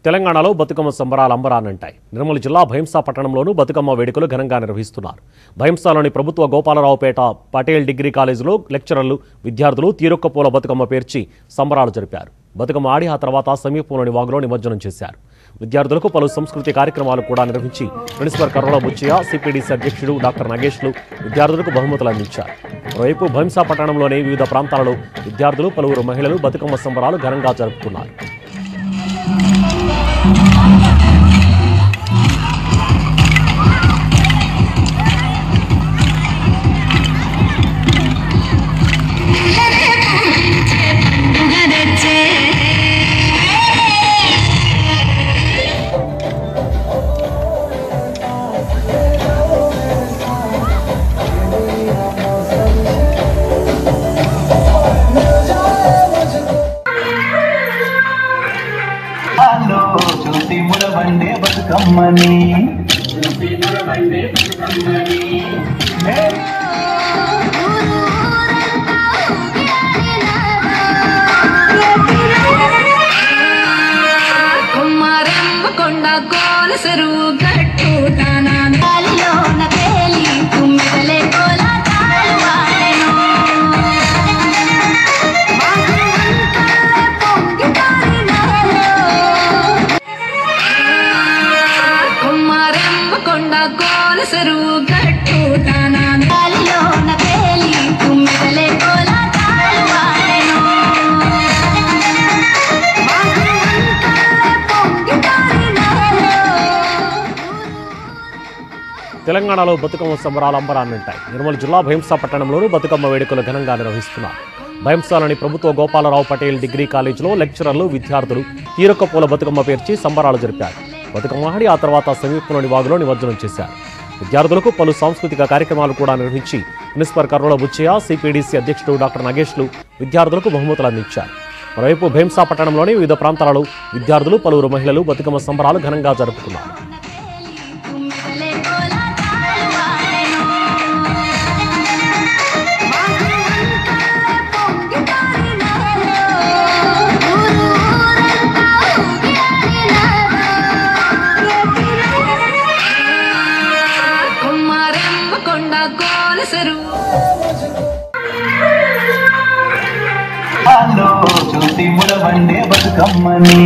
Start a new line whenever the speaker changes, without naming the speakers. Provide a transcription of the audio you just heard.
తెలంగాణలో బతుకమ్మ సంబరాలు అంబరాన్నంటాయి. నిర్మల్ జిల్లా భైంసా పట్టణంలోనూ బతుకమ్మ వేడుకలు ఘనంగా నిర్వహిస్తున్నారు. భైంసాలోని ప్రభుత్వ గోపాలరావుపేట పటేల్ డిగ్రీ కాలేజీలో లెక్చరర్లు, విద్యార్థులు తీరొక్క పూల బతుకమ్మ పేర్చి సంబరాలు జరిపారు. బతుకమ్మ ఆడి ఆ తర్వాత సమీపంలోని వాగులో నిమజ్జనం చేశారు. విద్యార్థులకు పలు సంస్కృతి కార్యక్రమాలు కూడా నిర్వహించి ప్రిన్సిపల్ కర్రోల బుచ్చయ్య, సిపిడిసి అధ్యక్షుడు డాక్టర్ నగేష్లు విద్యార్థులకు బహుమతులు అందించారు. మరోవైపు భైంసా పట్టణంలోని వివిధ ప్రాంతాలలో విద్యార్థులు, పలువురు మహిళలు బతుకమ్మ సంబరాలు ఘనంగా జరుపుకున్నారు.
ముడవండే బతుకమ్మని
కుమారమ్మ కొండ కోల చెరువు గట్టు తానాలోన పేలి తుమ్మిదలే కోల తాళవాడెను కుమారమ్మ కొండ కోల చెరువు గట్టు తానాలోన పేలి తుమ్మిదలే కోల తాళవాడెను
తెలంగాణలో బతుకమ్మ సంబరాలు అంబరాన్నంటాయి. నిర్మల్ జిల్లా భైంసా పట్టణంలోనూ బతుకమ్మ వేడుకలు ఘనంగా నిర్వహిస్తున్నారు. భైంసాలోని ప్రభుత్వ గోపాలరావు పటేల్ డిగ్రీ కాలేజీలో లెక్చరర్లు, విద్యార్థులు తీరొక్క పూల బతుకమ్మ పేర్చి సంబరాలు జరిపారు. బతుకమ్మ ఆడి ఆ తర్వాత సమీపంలోని వాగులో నిమజ్జనం చేశారు. విద్యార్థులకు పలు సాంస్కృతిక కార్యక్రమాలు కూడా నిర్వహించి ప్రిన్సిపల్ కర్రోల బుచ్చయ్య, సిపిడిసి అధ్యక్షుడు డాక్టర్ నగేష్లు విద్యార్థులకు బహుమతులు అందించారు. మరోవైపు భైంసా పట్టణంలోని వివిధ ప్రాంతాలలో విద్యార్థులు, పలువురు మహిళలు బతుకమ్మ సంబరాలు ఘనంగా జరుపుకున్నారు.
చూసి ముడవండే బతుకమ్మని